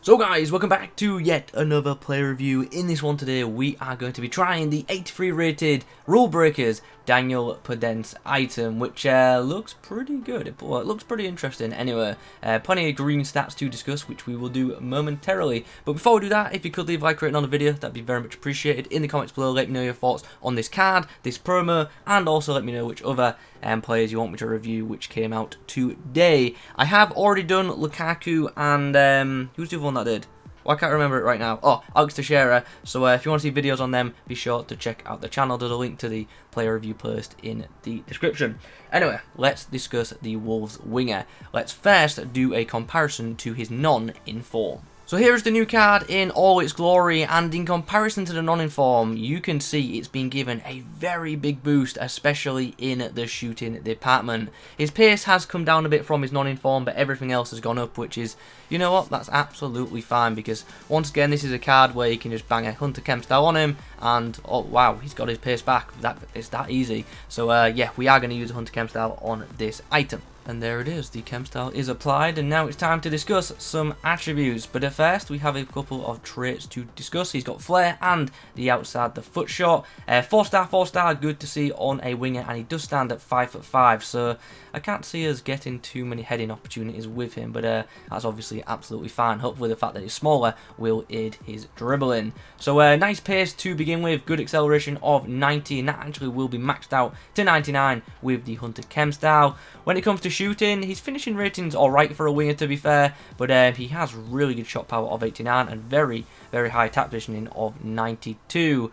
So guys, welcome back to yet another player review. In this one today, we are going to be trying the 83 rated Rulebreakers Daniel Podence item, which looks pretty good. It looks pretty interesting. Anyway, plenty of green stats to discuss, which we will do momentarily. But before we do that, if you could leave a like rating on the video, that'd be very much appreciated. In the comments below, let me know your thoughts on this card, this promo, and also let me know which other players you want me to review, which came out today. I have already done Lukaku and who's the other one that I did? Well, I can't remember it right now. Oh, Teixeira. So if you want to see videos on them, be sure to check out the channel. There's a link to the player review post in the description. Anyway, let's discuss the Wolves winger. Let's first do a comparison to his non-in-form. So here is the new card in all its glory, and in comparison to the non-in-form, you can see it's been given a very big boost, especially in the shooting department. His pace has come down a bit from his non-in-form, but everything else has gone up, which is, you know what, that's absolutely fine, because once again, this is a card where you can just bang a Hunter Kemp style on him, and oh wow, he's got his pace back. It's that easy. So yeah, we are going to use a Hunter Kemp style on this item. And there it is, the Kemp style is applied, and now it's time to discuss some attributes. But at first, we have a couple of traits to discuss. He's got flair and the outside the foot shot. 4-star, good to see on a winger, and he does stand at 5'5", so I can't see us getting too many heading opportunities with him, but that's obviously absolutely fine. Hopefully the fact that he's smaller will aid his dribbling. So nice pace to begin with, good acceleration of 90, and that actually will be maxed out to 99 with the Hunter Kemp style. When it comes to shooting, his finishing rating's alright for a winger, to be fair, but he has really good shot power of 89 and very, very high tap positioning of 92.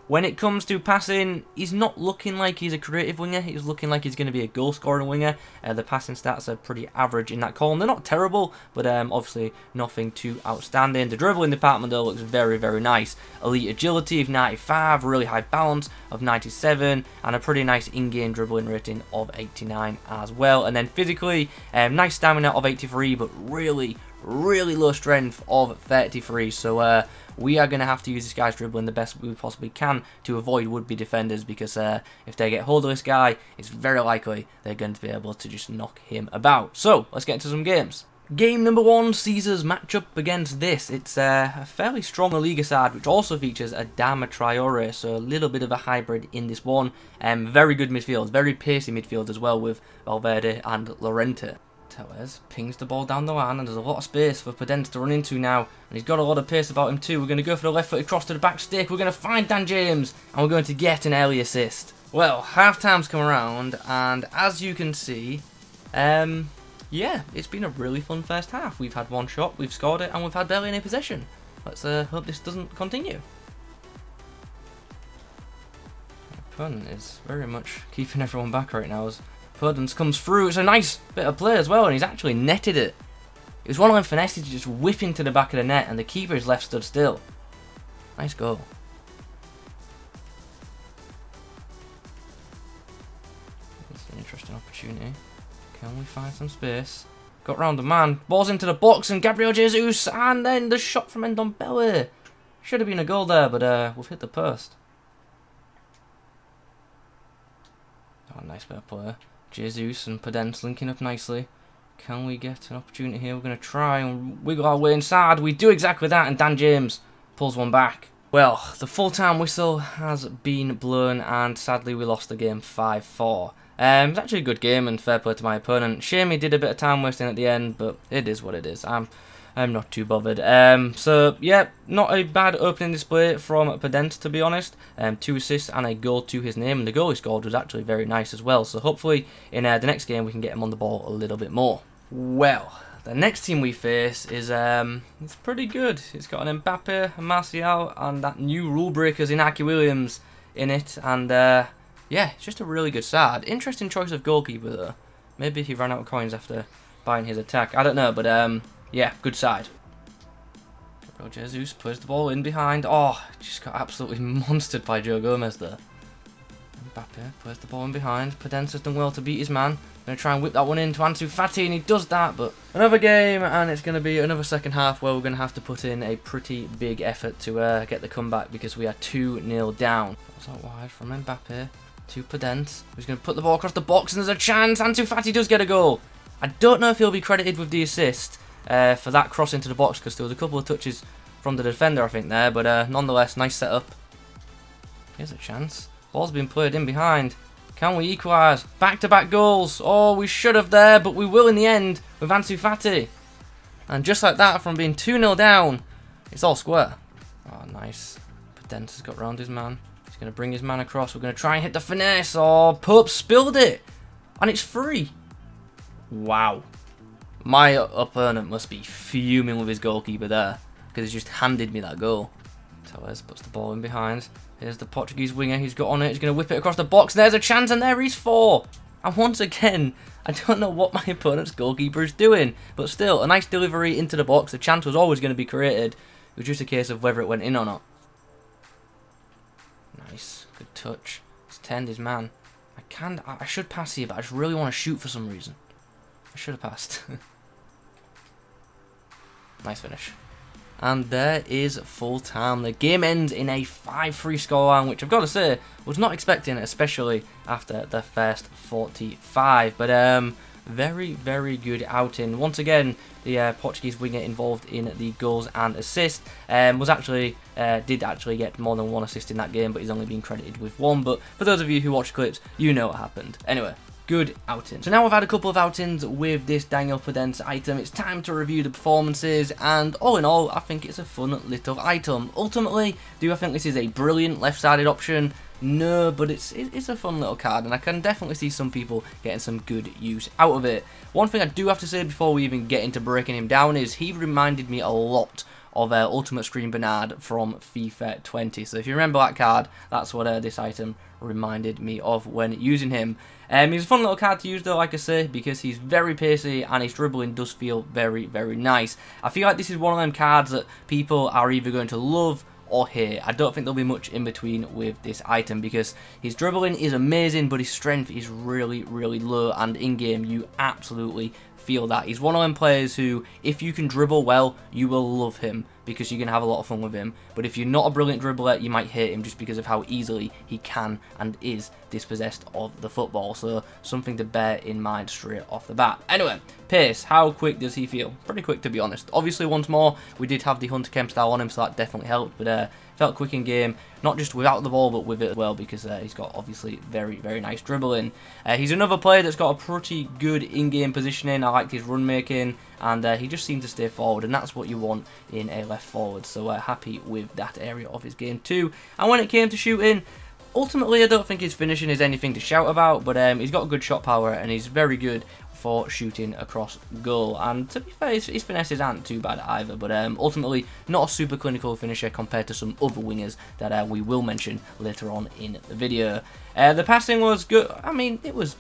When it comes to passing, he's not looking like he's a creative winger. He's looking like he's going to be a goal-scoring winger. The passing stats are pretty average in that column. They're not terrible, but obviously nothing too outstanding. The dribbling department, though, looks very, very nice. Elite agility of 95, really high balance of 97, and a pretty nice in-game dribbling rating of 89 as well. And then physically, nice stamina of 83, but really low strength of 33. So we are going to have to use this guy's dribbling the best we possibly can to avoid would-be defenders, because if they get hold of this guy, it's very likely they're going to be able to just knock him about. So let's get into some games. Game number 1 sees us match up against this. It's a fairly strong La Liga side, which also features Adama Traore, so a little bit of a hybrid in this one. Very good midfield, very pacey midfield as well, with Valverde and Llorente. Tellez pings the ball down the line, and there's a lot of space for Podence to run into now, and he's got a lot of pace about him too. We're going to go for the left-footed cross to the back stick. We're going to find Dan James, and we're going to get an early assist. Well, half-time's come around, and as you can see, yeah, it's been a really fun first half. We've had one shot, we've scored it, and we've had barely any possession. Let's hope this doesn't continue. The opponent is very much keeping everyone back right now as Podence comes through. It's a nice bit of play as well, and he's actually netted it. It was one of them finesses to just whip into the back of the net, and the keeper is left stood still. Nice goal. It's an interesting opportunity. Can we find some space? Got round the man, balls into the box, and Gabriel Jesus, and then the shot from Ndombele. Should have been a goal there, but we've hit the post. Oh, nice bit of play. Jesus and Podence linking up nicely. Can we get an opportunity here? We're going to try and wiggle our way inside. We do exactly that, and Dan James pulls one back. Well, the full-time whistle has been blown, and sadly we lost the game 5-4. It's actually a good game, and fair play to my opponent. Shame he did a bit of time wasting at the end, but it is what it is. I'm not too bothered. So yeah, not a bad opening display from Podence, to be honest. 2 assists and a goal to his name, and the goal he scored was actually very nice as well. So hopefully in the next game we can get him on the ball a little bit more. Well, the next team we face is it's pretty good. It's got an Mbappe, a Martial, and that new Rulebreakers Inaki Williams in it, and yeah, it's just a really good side. Interesting choice of goalkeeper though. Maybe he ran out of coins after buying his attack. I don't know, but yeah, good side. Gabriel Jesus plays the ball in behind. Oh, just got absolutely monstered by Joe Gomez there. Mbappe plays the ball in behind. Podence has done well to beat his man. Going to try and whip that one in to Ansu Fati, and he does that, but another game, and it's going to be another second half where we're going to have to put in a pretty big effort to get the comeback, because we are 2-0 down. That's out wide from Mbappe to Podence, who's going to put the ball across the box, and there's a chance. Ansu Fati does get a goal. I don't know if he'll be credited with the assist, for that cross into the box, because there was a couple of touches from the defender, I think, there. But nonetheless, nice setup. Here's a chance. Ball's been played in behind. Can we equalise? Back-to-back goals. Oh, we should have there, but we will in the end with Ansu Fati. And just like that, from being 2-0 down, it's all square. Oh, nice. Podence has got round his man. He's going to bring his man across. We're going to try and hit the finesse. Oh, Pope spilled it. And it's free. Wow. My opponent must be fuming with his goalkeeper there, because he's just handed me that goal. Tellez puts the ball in behind. Here's the Portuguese winger. He's got on it. He's going to whip it across the box. There's a chance, and there he's 4. And once again, I don't know what my opponent's goalkeeper is doing. But still, a nice delivery into the box. The chance was always going to be created. It was just a case of whether it went in or not. Nice. Good touch. He's turned his man. I should pass here, but I just really want to shoot for some reason. I should have passed. Nice finish. And there is full time. The game ends in a 5-3 scoreline, which I've got to say, was not expecting, especially after the first 45. But very, very good outing. Once again, the Portuguese winger involved in the goals and assists did actually get more than 1 assist in that game, but he's only been credited with 1. But for those of you who watch clips, you know what happened. Anyway, good outing. So now we've had a couple of outings with this Daniel Podence item. It's time to review the performances, and all in all, I think it's a fun little item. Ultimately, do I think this is a brilliant left-sided option? No, but it's a fun little card, and I can definitely see some people getting some good use out of it. One thing I do have to say before we even get into breaking him down is he reminded me a lot of Ultimate Screen Bernard from FIFA 20. So if you remember that card, that's what this item reminded me of when using him. He's a fun little card to use though, like I say, because he's very pacey and his dribbling does feel very, very nice. I feel like this is one of them cards that people are either going to love or hate. I don't think there'll be much in between with this item, because his dribbling is amazing, but his strength is really, really low, and in-game you absolutely feel that. He's one of them players who, if you can dribble well, you will love him, because you can have a lot of fun with him. But if you're not a brilliant dribbler, you might hate him just because of how easily he can and is dispossessed of the football. So something to bear in mind straight off the bat. Anyway, pace. How quick does he feel? Pretty quick, to be honest. Obviously, once more, we did have the Hunter Kemp style on him, so that definitely helped. But felt quick in game, not just without the ball, but with it as well, because he's got obviously very, very nice dribbling. He's another player that's got a pretty good in-game positioning. I liked his run making, and he just seemed to stay forward, and that's what you want in a left forward. So happy with that area of his game too. And when it came to shooting, ultimately I don't think his finishing is anything to shout about, but he's got good shot power and he's very good for shooting across goal. And to be fair, his finesses aren't too bad either, but ultimately not a super clinical finisher compared to some other wingers that we will mention later on in the video. The passing was good. I mean, it was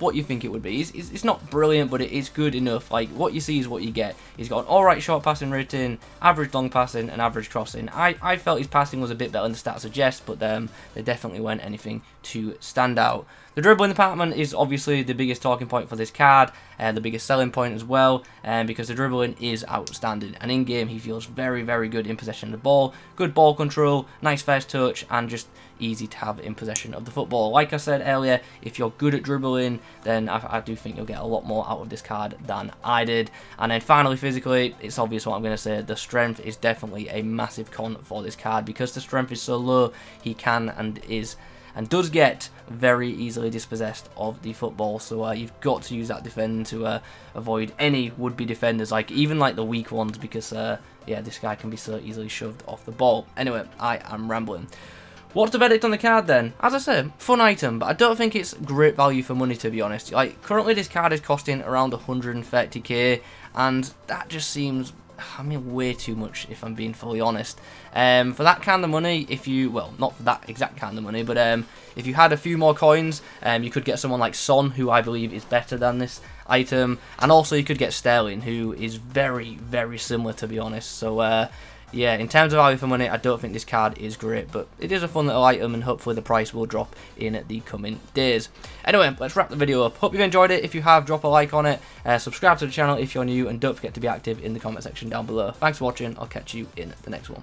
what you think it would be. It's not brilliant, but it is good enough. Like, what you see is what you get. He's got an alright short passing rating, average long passing, and average crossing. I felt his passing was a bit better than the stats suggest, but they definitely weren't anything to stand out. The dribbling department is obviously the biggest talking point for this card, the biggest selling point as well, because the dribbling is outstanding. And in game, he feels very, very good in possession of the ball, good ball control, nice first touch, and just easy to have in possession of the football. Like I said earlier, if you're good at dribbling, then I do think you'll get a lot more out of this card than I did. And then finally, physically, it's obvious what I'm going to say. The strength is definitely a massive con for this card, because the strength is so low, he can and does get very easily dispossessed of the football. So you've got to use that defending to avoid any would-be defenders, even like the weak ones, because yeah, this guy can be so easily shoved off the ball. Anyway, I am rambling. What's the verdict on the card then? As I said, fun item, but I don't think it's great value for money, to be honest. Like, currently this card is costing around 130k, and that just seems, I mean, way too much, if I'm being fully honest. For that kind of money, if you, well, not for that exact kind of money, but if you had a few more coins, you could get someone like Son, who I believe is better than this item, and also you could get Sterling, who is very, very similar, to be honest. So yeah, in terms of value for money, I don't think this card is great, but it is a fun little item, and hopefully the price will drop in the coming days. Anyway, let's wrap the video up. Hope you've enjoyed it. If you have, drop a like on it, subscribe to the channel if you're new, and don't forget to be active in the comment section down below. Thanks for watching. I'll catch you in the next one.